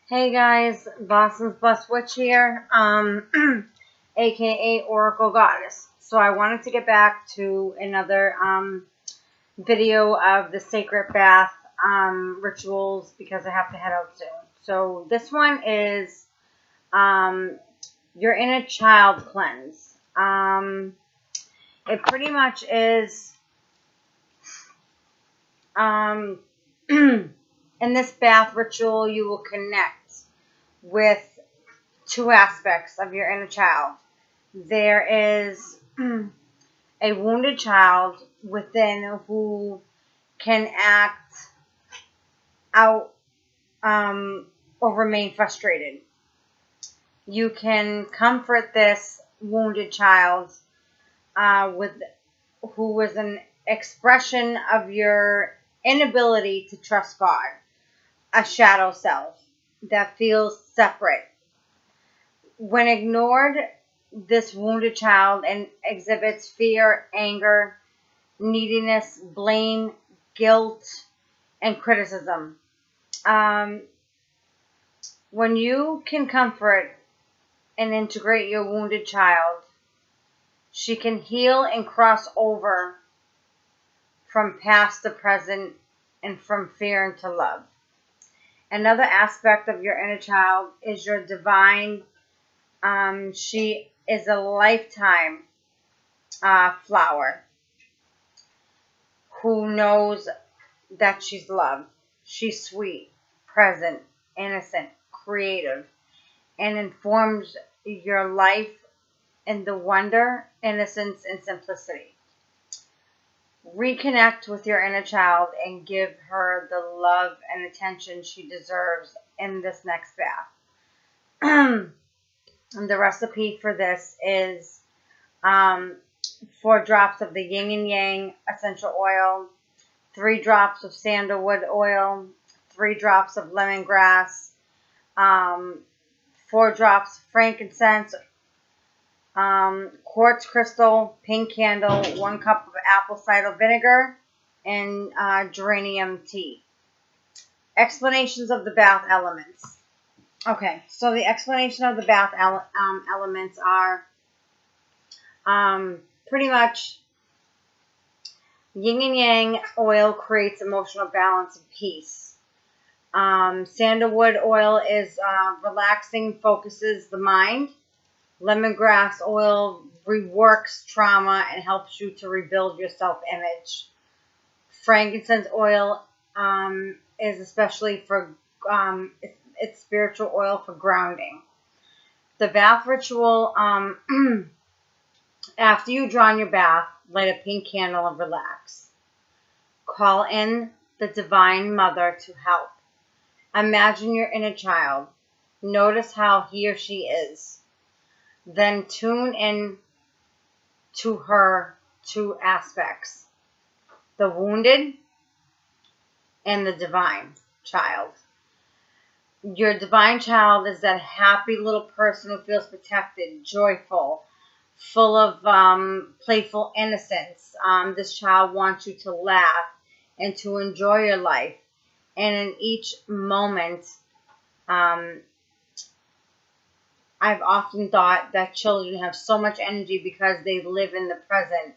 Hey guys, Boston's Bus Witch here, aka Oracle Goddess. So I wanted to get back to another video of the sacred bath rituals because I have to head out soon. So this one is your inner child cleanse. It pretty much is in this bath ritual you will connect with two aspects of your inner child. There is a wounded child within who can act out or remain frustrated. You can comfort this wounded child with who was an expression of your inability to trust God, a shadow self that feels separate. When ignored, this wounded child and exhibits fear, anger, neediness, blame, guilt, and criticism. When you can comfort and integrate your wounded child, she can heal and cross over from past to present and from fear into love. Another aspect of your inner child is your divine. She is a lifetime flower who knows that she's loved. She's sweet, present, innocent, creative, and informs your life in the wonder, innocence, and simplicity. Reconnect with your inner child and give her the love and attention she deserves in this next bath. And the recipe for this is 4 drops of the yin and yang essential oil, 3 drops of sandalwood oil, 3 drops of lemongrass, 4 drops of frankincense, quartz crystal, pink candle, 1 cup of apple cider vinegar, and geranium tea. Explanations of the bath elements. Okay, so the explanation of the bath elements are pretty much yin and yang oil creates emotional balance and peace. Sandalwood oil is relaxing, focuses the mind. Lemongrass oil reworks trauma and helps you to rebuild your self-image. Frankincense oil is especially for it's spiritual oil for grounding. The bath ritual, after you draw in your bath, light a pink candle and relax. Call in the Divine Mother to help. Imagine your inner child. Notice how he or she is. Then tune in to her 2 aspects, the wounded and the divine child. Your divine child is that happy little person who feels protected, joyful, full of playful innocence. This child wants you to laugh and to enjoy your life. And in each moment, I've often thought that children have so much energy because they live in the present.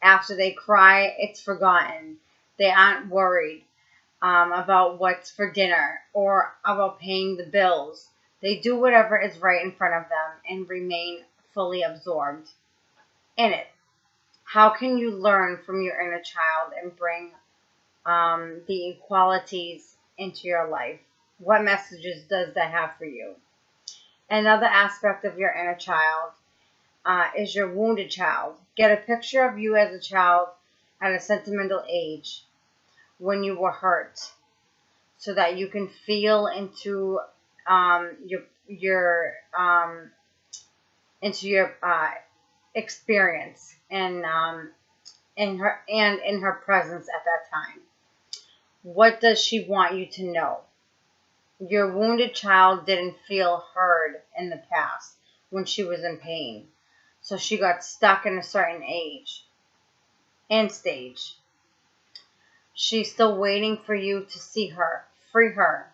After they cry, it's forgotten. They aren't worried about what's for dinner or about paying the bills. They do whatever is right in front of them and remain fully absorbed in it. How can you learn from your inner child and bring the equalities into your life? What messages does that have for you? Another aspect of your inner child is your wounded child. Get a picture of you as a child at a sentimental age when you were hurt, so that you can feel into your experience and in her presence at that time. What does she want you to know? Your wounded child didn't feel heard in the past when she was in pain, so she got stuck in a certain age and stage. She's still waiting for you to see her, free her,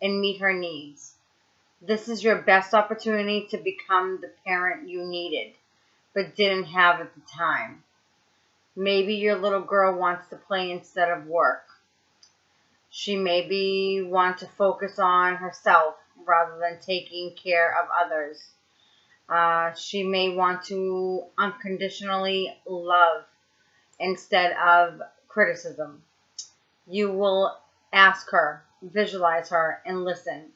and meet her needs. This is your best opportunity to become the parent you needed, but didn't have at the time. Maybe your little girl wants to play instead of work. She maybe wants to focus on herself rather than taking care of others. She may want to unconditionally love instead of criticism. You will ask her, visualize her, and listen.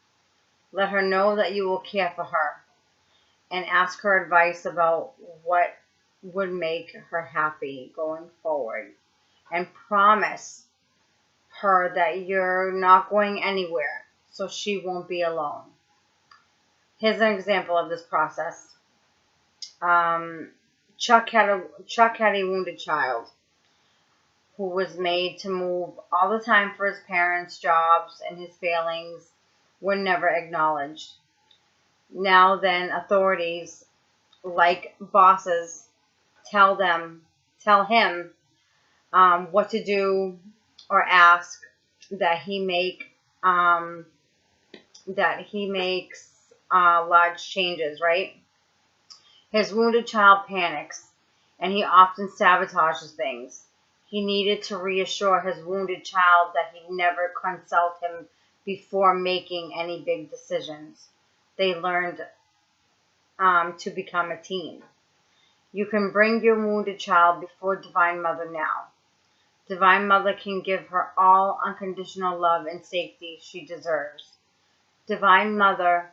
Let her know that you will care for her and ask her advice about what would make her happy going forward. And promise her that you're not going anywhere so she won't be alone. Here's an example of this process. Chuck had a wounded child who was made to move all the time for his parents' jobs, and his failings were never acknowledged. Now then, authorities, like bosses, tell him what to do or ask that he makes large changes, right? His wounded child panics, and he often sabotages things. He needed to reassure his wounded child that he'd never consult him before making any big decisions. They learned to become a team. You can bring your wounded child before Divine Mother now. Divine Mother can give her all unconditional love and safety she deserves. Divine Mother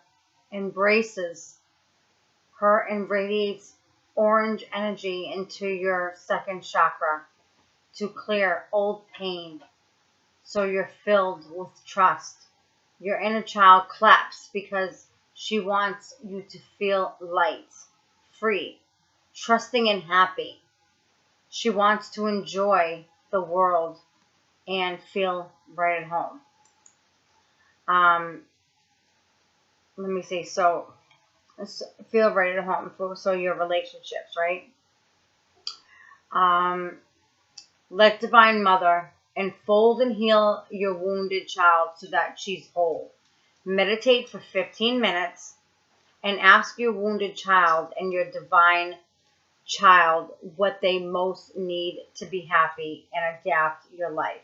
embraces her and radiates orange energy into your second chakra to clear old pain so you're filled with trust. Your inner child claps because she wants you to feel light, free, trusting, and happy. She wants to enjoy the world and feel right at home. Let me see. So feel right at home. So your relationships, right? Let Divine Mother enfold and heal your wounded child so that she's whole. Meditate for 15 minutes and ask your wounded child and your divine child what they most need to be happy and adapt your life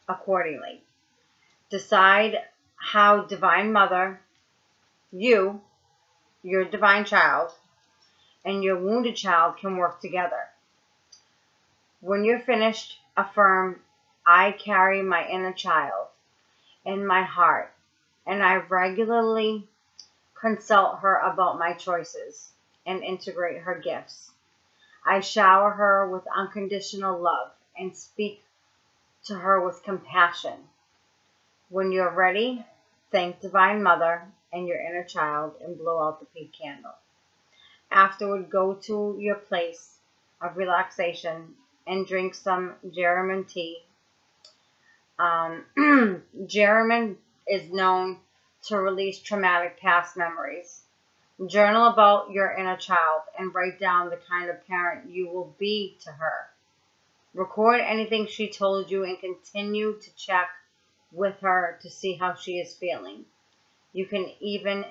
accordingly. Decide how Divine Mother, you, your divine child, and your wounded child can work together. When you're finished, affirm, I carry my inner child in my heart, and I regularly consult her about my choices and integrate her gifts. I shower her with unconditional love and speak to her with compassion. When you're ready, thank Divine Mother and your inner child and blow out the pink candle. Afterward, go to your place of relaxation and drink some German tea. German is known to release traumatic past memories. Journal about your inner child and write down the kind of parent you will be to her. Record anything she told you and continue to check with her to see how she is feeling. You can even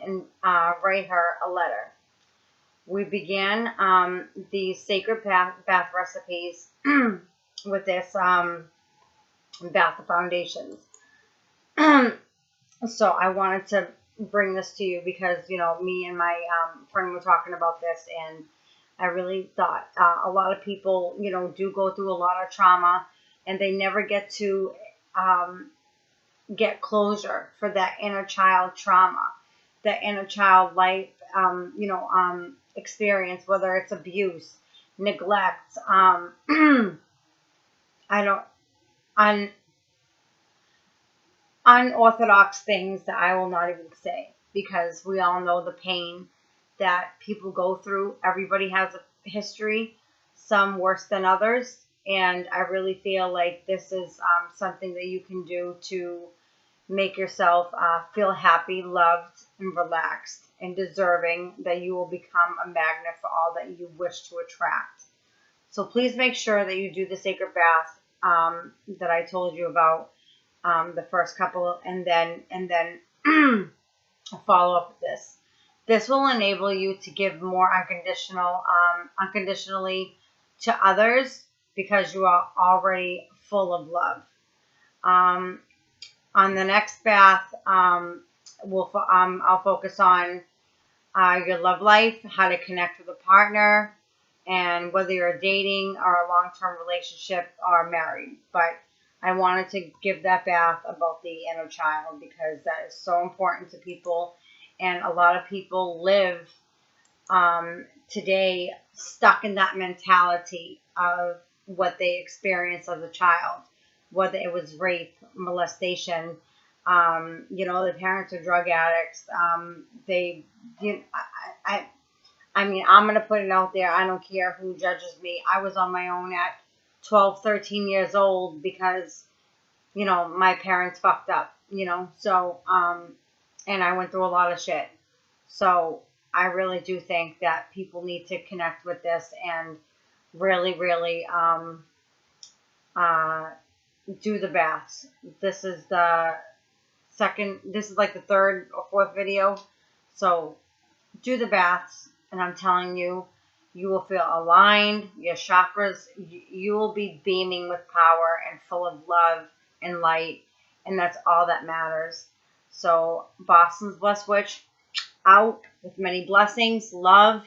write her a letter. We began these sacred bath recipes with this bath foundations. So I wanted to bring this to you because, you know, me and my friend were talking about this, and I really thought a lot of people, you know, do go through a lot of trauma, and they never get to get closure for that inner child trauma, that inner child life, experience, whether it's abuse, neglect, unorthodox things that I will not even say, because we all know the pain that people go through. Everybody has a history, some worse than others, and I really feel like this is something that you can do to make yourself feel happy, loved, and relaxed, and deserving that you will become a magnet for all that you wish to attract. So please make sure that you do the sacred bath that I told you about, the first couple, and then follow up with this. This will enable you to give more unconditionally to others because you are already full of love. On the next bath, I'll focus on your love life, how to connect with a partner, and whether you're dating or a long-term relationship or married. But I wanted to give that bath about the inner child because that is so important to people. And a lot of people live today stuck in that mentality of what they experienced as a child, whether it was rape, molestation. The parents are drug addicts. I mean, I'm going to put it out there. I don't care who judges me. I was on my own at 12, 13 years old because, my parents fucked up, so, and I went through a lot of shit. So I really do think that people need to connect with this and really, really, do the baths. This is like the third or fourth video. So do the baths, and I'm telling you, you will feel aligned, your chakras, you will be beaming with power and full of love and light, and that's all that matters. So Boston's Blessed Witch out with many blessings, love,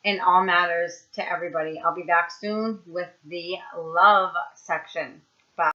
and all matters to everybody. I'll be back soon with the love section.